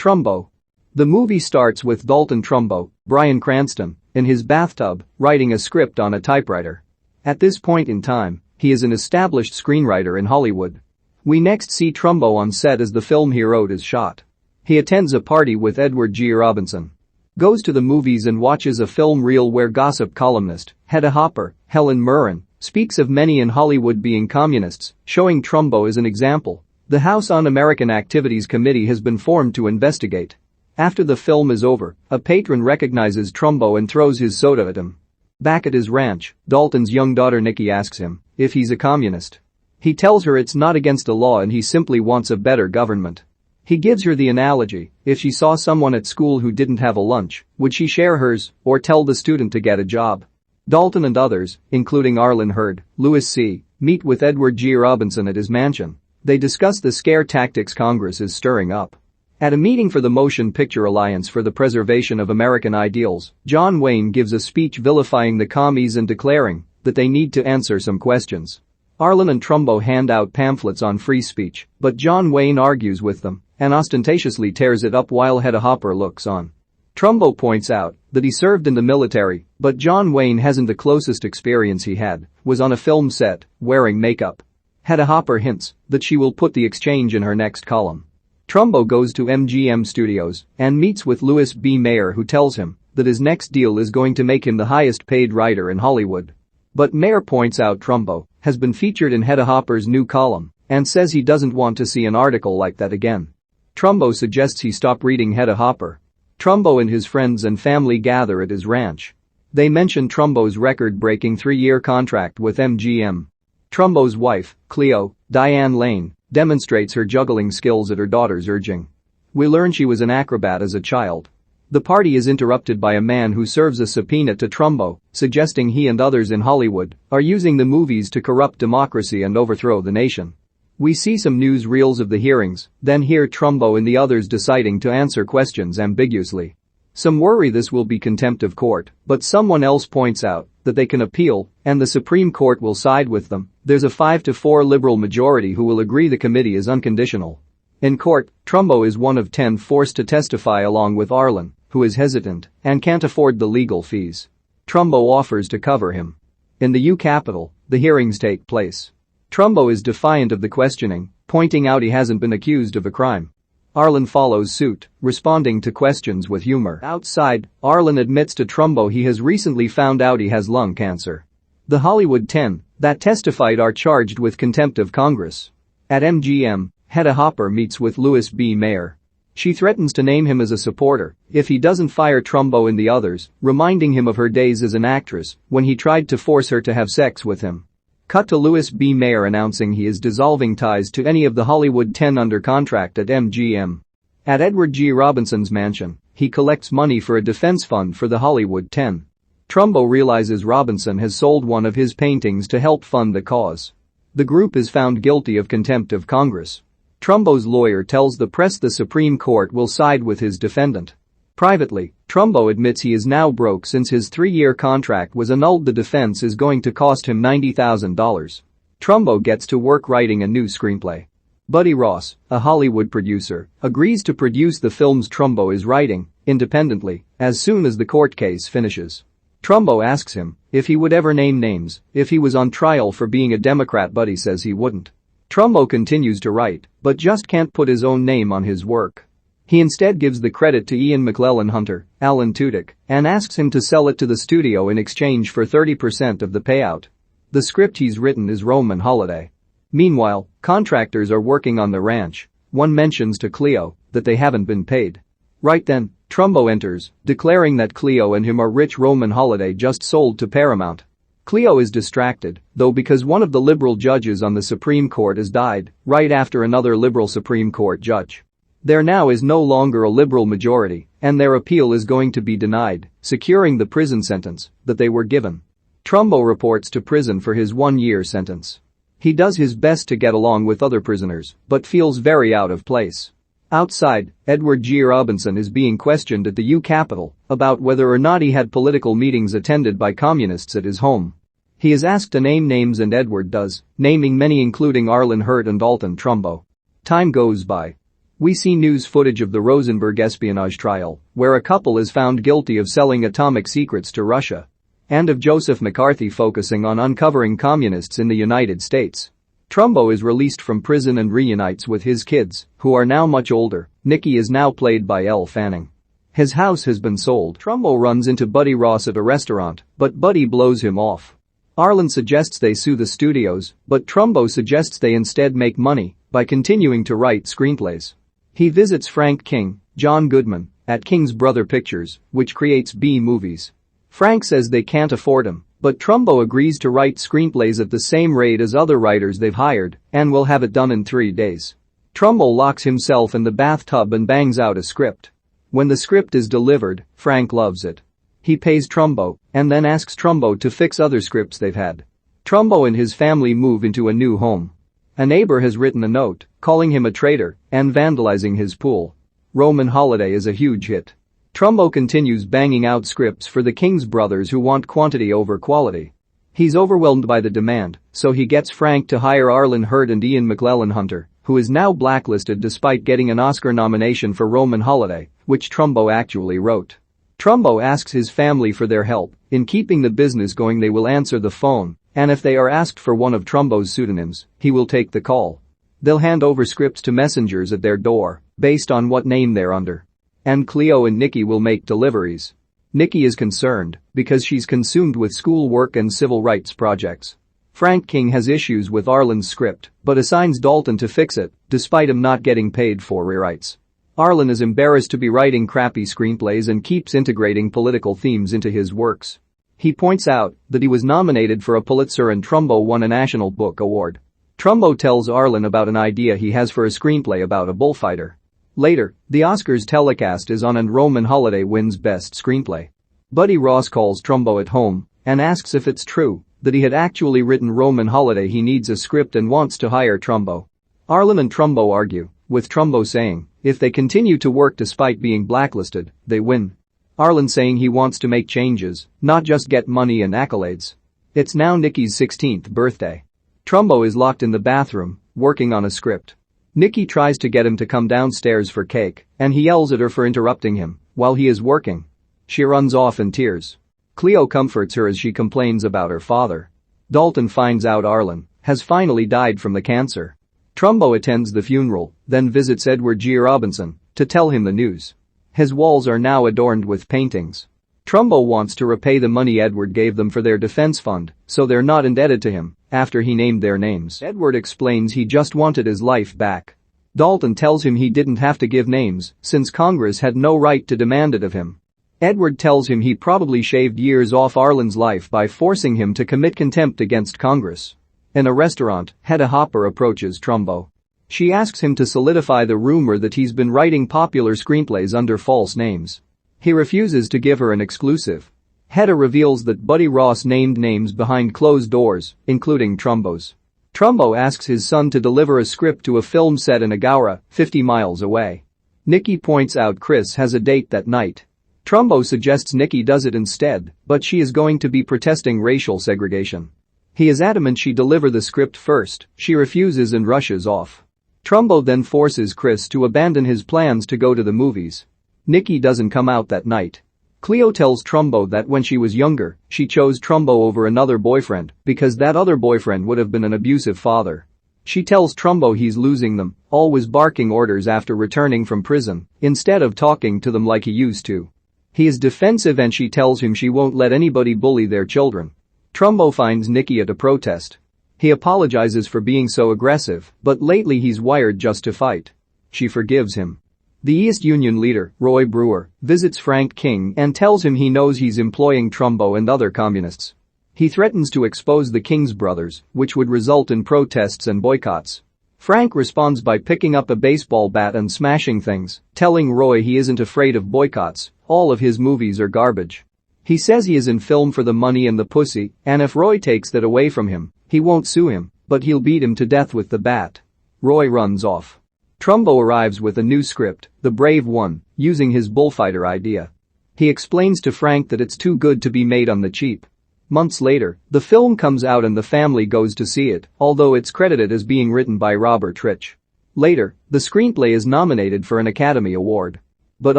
Trumbo. The movie starts with Dalton Trumbo, Bryan Cranston, in his bathtub, writing a script on a typewriter. At this point in time, he is an established screenwriter in Hollywood. We next see Trumbo on set as the film he wrote is shot. He attends a party with Edward G. Robinson. Goes to the movies and watches a film reel where gossip columnist, Hedda Hopper, Helen Mirren, speaks of many in Hollywood being communists, showing Trumbo as an example. The House Un-American Activities Committee has been formed to investigate. After the film is over, a patron recognizes Trumbo and throws his soda at him. Back at his ranch, Dalton's young daughter Nikki asks him if he's a communist. He tells her it's not against the law and he simply wants a better government. He gives her the analogy, if she saw someone at school who didn't have a lunch, would she share hers or tell the student to get a job? Dalton and others, including Arlen Hurd, Louis C., meet with Edward G. Robinson at his mansion. They discuss the scare tactics Congress is stirring up. At a meeting for the Motion Picture Alliance for the Preservation of American Ideals, John Wayne gives a speech vilifying the commies and declaring that they need to answer some questions. Arlen and Trumbo hand out pamphlets on free speech, but John Wayne argues with them and ostentatiously tears it up while Hedda Hopper looks on. Trumbo points out that he served in the military, but John Wayne hasn't. The closest experience he had was on a film set, wearing makeup. Hedda Hopper hints that she will put the exchange in her next column. Trumbo goes to MGM Studios and meets with Louis B. Mayer, who tells him that his next deal is going to make him the highest paid writer in Hollywood. But Mayer points out Trumbo has been featured in Hedda Hopper's new column and says he doesn't want to see an article like that again. Trumbo suggests he stop reading Hedda Hopper. Trumbo and his friends and family gather at his ranch. They mention Trumbo's record-breaking 3-year contract with MGM. Trumbo's wife, Cleo, Diane Lane, demonstrates her juggling skills at her daughter's urging. We learn she was an acrobat as a child. The party is interrupted by a man who serves a subpoena to Trumbo, suggesting he and others in Hollywood are using the movies to corrupt democracy and overthrow the nation. We see some news reels of the hearings, then hear Trumbo and the others deciding to answer questions ambiguously. Some worry this will be contempt of court, but someone else points out that they can appeal and the Supreme Court will side with them. There's a 5-4 liberal majority who will agree the committee is unconditional. In court, Trumbo is one of 10 forced to testify along with Arlen, who is hesitant and can't afford the legal fees. Trumbo offers to cover him. In the U Capitol, the hearings take place. Trumbo is defiant of the questioning, pointing out he hasn't been accused of a crime. Arlen follows suit, responding to questions with humor. Outside, Arlen admits to Trumbo he has recently found out he has lung cancer. The Hollywood 10 that testified are charged with contempt of Congress. At MGM, Hedda Hopper meets with Louis B. Mayer. She threatens to name him as a supporter if he doesn't fire Trumbo and the others, reminding him of her days as an actress when he tried to force her to have sex with him. Cut to Louis B. Mayer announcing he is dissolving ties to any of the Hollywood 10 under contract at MGM. At Edward G. Robinson's mansion, he collects money for a defense fund for the Hollywood 10. Trumbo realizes Robinson has sold one of his paintings to help fund the cause. The group is found guilty of contempt of Congress. Trumbo's lawyer tells the press the Supreme Court will side with his defendant. Privately, Trumbo admits he is now broke since his 3-year contract was annulled. The defense is going to cost him $90,000. Trumbo gets to work writing a new screenplay. Buddy Ross, a Hollywood producer, agrees to produce the films Trumbo is writing, independently, as soon as the court case finishes. Trumbo asks him if he would ever name names if he was on trial for being a Democrat. Buddy says he wouldn't. Trumbo continues to write, but just can't put his own name on his work. He instead gives the credit to Ian McClellan Hunter, Alan Tudyk, and asks him to sell it to the studio in exchange for 30% of the payout. The script he's written is Roman Holiday. Meanwhile, contractors are working on the ranch. One mentions to Cleo that they haven't been paid. Right then, Trumbo enters, declaring that Cleo and him are rich. Roman Holiday just sold to Paramount. Cleo is distracted, though, because one of the liberal judges on the Supreme Court has died right after another liberal Supreme Court judge. There now is no longer a liberal majority, and their appeal is going to be denied, securing the prison sentence that they were given. Trumbo reports to prison for his 1-year sentence. He does his best to get along with other prisoners, but feels very out of place. Outside, Edward G. Robinson is being questioned at the U Capitol about whether or not he had political meetings attended by communists at his home. He is asked to name names and Edward does, naming many including Arlen Hurd and Dalton Trumbo. Time goes by. We see news footage of the Rosenberg espionage trial, where a couple is found guilty of selling atomic secrets to Russia. And of Joseph McCarthy focusing on uncovering communists in the United States. Trumbo is released from prison and reunites with his kids, who are now much older. Nikki is now played by Elle Fanning. His house has been sold. Trumbo runs into Buddy Ross at a restaurant, but Buddy blows him off. Arlen suggests they sue the studios, but Trumbo suggests they instead make money by continuing to write screenplays. He visits Frank King, John Goodman, at King's Brother Pictures, which creates B-movies. Frank says they can't afford him, but Trumbo agrees to write screenplays at the same rate as other writers they've hired and will have it done in 3 days. Trumbo locks himself in the bathtub and bangs out a script. When the script is delivered, Frank loves it. He pays Trumbo and then asks Trumbo to fix other scripts they've had. Trumbo and his family move into a new home. A neighbor has written a note calling him a traitor and vandalizing his pool. Roman Holiday is a huge hit. Trumbo continues banging out scripts for the King's brothers who want quantity over quality. He's overwhelmed by the demand, so he gets Frank to hire Arlen Hurt and Ian McClellan Hunter, who is now blacklisted despite getting an Oscar nomination for Roman Holiday, which Trumbo actually wrote. Trumbo asks his family for their help in keeping the business going. They will answer the phone, and if they are asked for one of Trumbo's pseudonyms, he will take the call. They'll hand over scripts to messengers at their door, based on what name they're under. And Cleo and Nikki will make deliveries. Nikki is concerned because she's consumed with schoolwork and civil rights projects. Frank King has issues with Arlen's script, but assigns Dalton to fix it, despite him not getting paid for rewrites. Arlen is embarrassed to be writing crappy screenplays and keeps integrating political themes into his works. He points out that he was nominated for a Pulitzer and Trumbo won a National Book Award. Trumbo tells Arlen about an idea he has for a screenplay about a bullfighter. Later, the Oscars telecast is on and Roman Holiday wins Best Screenplay. Buddy Ross calls Trumbo at home and asks if it's true that he had actually written Roman Holiday. He needs a script and wants to hire Trumbo. Arlen and Trumbo argue, with Trumbo saying if they continue to work despite being blacklisted, they win. Arlen saying he wants to make changes, not just get money and accolades. It's now Nikki's 16th birthday. Trumbo is locked in the bathroom, working on a script. Nikki tries to get him to come downstairs for cake, and he yells at her for interrupting him while he is working. She runs off in tears. Cleo comforts her as she complains about her father. Dalton finds out Arlen has finally died from the cancer. Trumbo attends the funeral, then visits Edward G. Robinson to tell him the news. His walls are now adorned with paintings. Trumbo wants to repay the money Edward gave them for their defense fund, so they're not indebted to him after he named their names. Edward explains he just wanted his life back. Dalton tells him he didn't have to give names since Congress had no right to demand it of him. Edward tells him he probably shaved years off Arlen's life by forcing him to commit contempt against Congress. In a restaurant, Hedda Hopper approaches Trumbo. She asks him to solidify the rumor that he's been writing popular screenplays under false names. He refuses to give her an exclusive. Hedda reveals that Buddy Ross named names behind closed doors, including Trumbo's. Trumbo asks his son to deliver a script to a film set in Agoura, 50 miles away. Nikki points out Chris has a date that night. Trumbo suggests Nikki does it instead, but she is going to be protesting racial segregation. He is adamant she deliver the script first. She refuses and rushes off. Trumbo then forces Chris to abandon his plans to go to the movies. Nikki doesn't come out that night. Cleo tells Trumbo that when she was younger, she chose Trumbo over another boyfriend because that other boyfriend would have been an abusive father. She tells Trumbo he's losing them, always barking orders after returning from prison, instead of talking to them like he used to. He is defensive and she tells him she won't let anybody bully their children. Trumbo finds Nikki at a protest. He apologizes for being so aggressive, but lately he's wired just to fight. She forgives him. The East Union leader, Roy Brewer, visits Frank King and tells him he knows he's employing Trumbo and other communists. He threatens to expose the King's brothers, which would result in protests and boycotts. Frank responds by picking up a baseball bat and smashing things, telling Roy he isn't afraid of boycotts, all of his movies are garbage. He says he is in film for the money and the pussy, and if Roy takes that away from him, he won't sue him, but he'll beat him to death with the bat. Roy runs off. Trumbo arrives with a new script, The Brave One, using his bullfighter idea. He explains to Frank that it's too good to be made on the cheap. Months later, the film comes out and the family goes to see it, although it's credited as being written by Robert Rich. Later, the screenplay is nominated for an Academy Award. But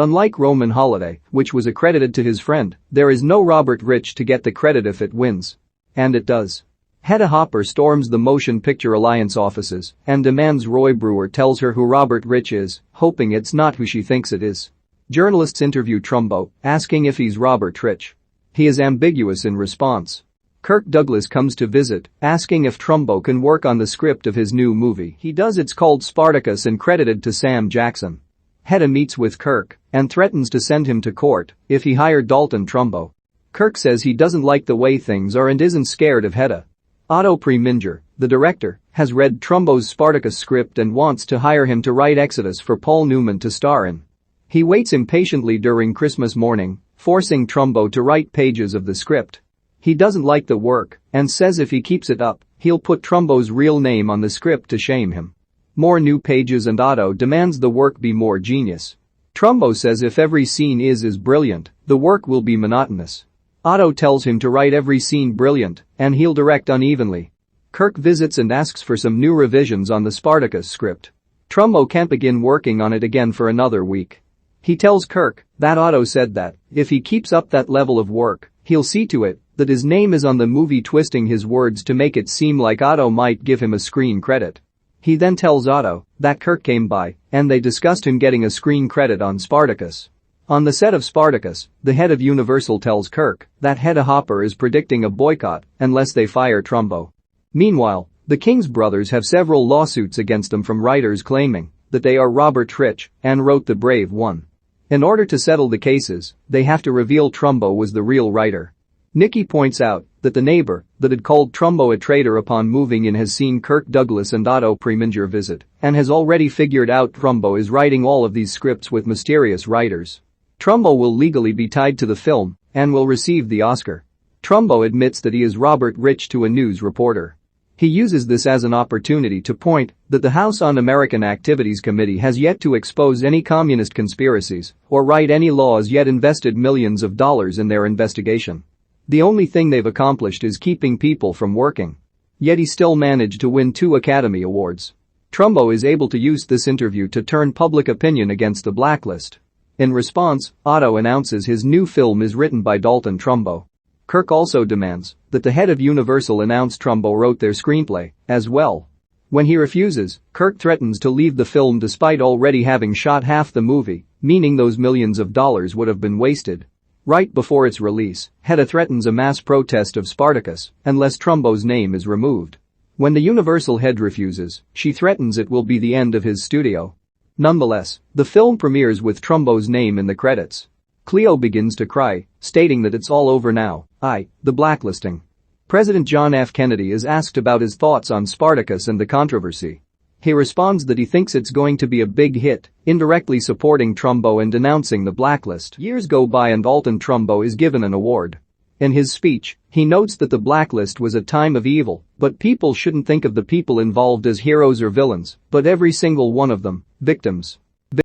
unlike Roman Holiday, which was accredited to his friend, there is no Robert Rich to get the credit if it wins. And it does. Hedda Hopper storms the Motion Picture Alliance offices and demands Roy Brewer tells her who Robert Rich is, hoping it's not who she thinks it is. Journalists interview Trumbo, asking if he's Robert Rich. He is ambiguous in response. Kirk Douglas comes to visit, asking if Trumbo can work on the script of his new movie. He does. It's called Spartacus and credited to Sam Jackson. Hedda meets with Kirk and threatens to send him to court if he hired Dalton Trumbo. Kirk says he doesn't like the way things are and isn't scared of Hedda. Otto Preminger, the director, has read Trumbo's Spartacus script and wants to hire him to write Exodus for Paul Newman to star in. He waits impatiently during Christmas morning, forcing Trumbo to write pages of the script. He doesn't like the work and says if he keeps it up, he'll put Trumbo's real name on the script to shame him. More new pages and Otto demands the work be more genius. Trumbo says if every scene is brilliant, the work will be monotonous. Otto tells him to write every scene brilliant and he'll direct unevenly. Kirk visits and asks for some new revisions on the Spartacus script. Trumbo can't begin working on it again for another week. He tells Kirk that Otto said that if he keeps up that level of work, he'll see to it that his name is on the movie, twisting his words to make it seem like Otto might give him a screen credit. He then tells Otto that Kirk came by and they discussed him getting a screen credit on Spartacus. On the set of Spartacus, the head of Universal tells Kirk that Hedda Hopper is predicting a boycott unless they fire Trumbo. Meanwhile, the King's brothers have several lawsuits against them from writers claiming that they are Robert Rich and wrote The Brave One. In order to settle the cases, they have to reveal Trumbo was the real writer. Nikki points out that the neighbor that had called Trumbo a traitor upon moving in has seen Kirk Douglas and Otto Preminger visit and has already figured out Trumbo is writing all of these scripts with mysterious writers. Trumbo will legally be tied to the film and will receive the Oscar. Trumbo admits that he is Robert Rich to a news reporter. He uses this as an opportunity to point that the House Un-American Activities Committee has yet to expose any communist conspiracies or write any laws, yet invested millions of dollars in their investigation. The only thing they've accomplished is keeping people from working. Yet he still managed to win 2 Academy Awards. Trumbo is able to use this interview to turn public opinion against the blacklist. In response, Otto announces his new film is written by Dalton Trumbo. Kirk also demands that the head of Universal announce Trumbo wrote their screenplay as well. When he refuses, Kirk threatens to leave the film despite already having shot half the movie, meaning those millions of dollars would have been wasted. Right before its release, Hedda threatens a mass protest of Spartacus unless Trumbo's name is removed. When the Universal head refuses, she threatens it will be the end of his studio. Nonetheless, the film premieres with Trumbo's name in the credits. Cleo begins to cry, stating that it's all over now. The blacklisting. President John F. Kennedy is asked about his thoughts on Spartacus and the controversy. He responds that he thinks it's going to be a big hit, indirectly supporting Trumbo and denouncing the blacklist. Years go by and Dalton Trumbo is given an award. In his speech, he notes that the blacklist was a time of evil, but people shouldn't think of the people involved as heroes or villains, but every single one of them, victims.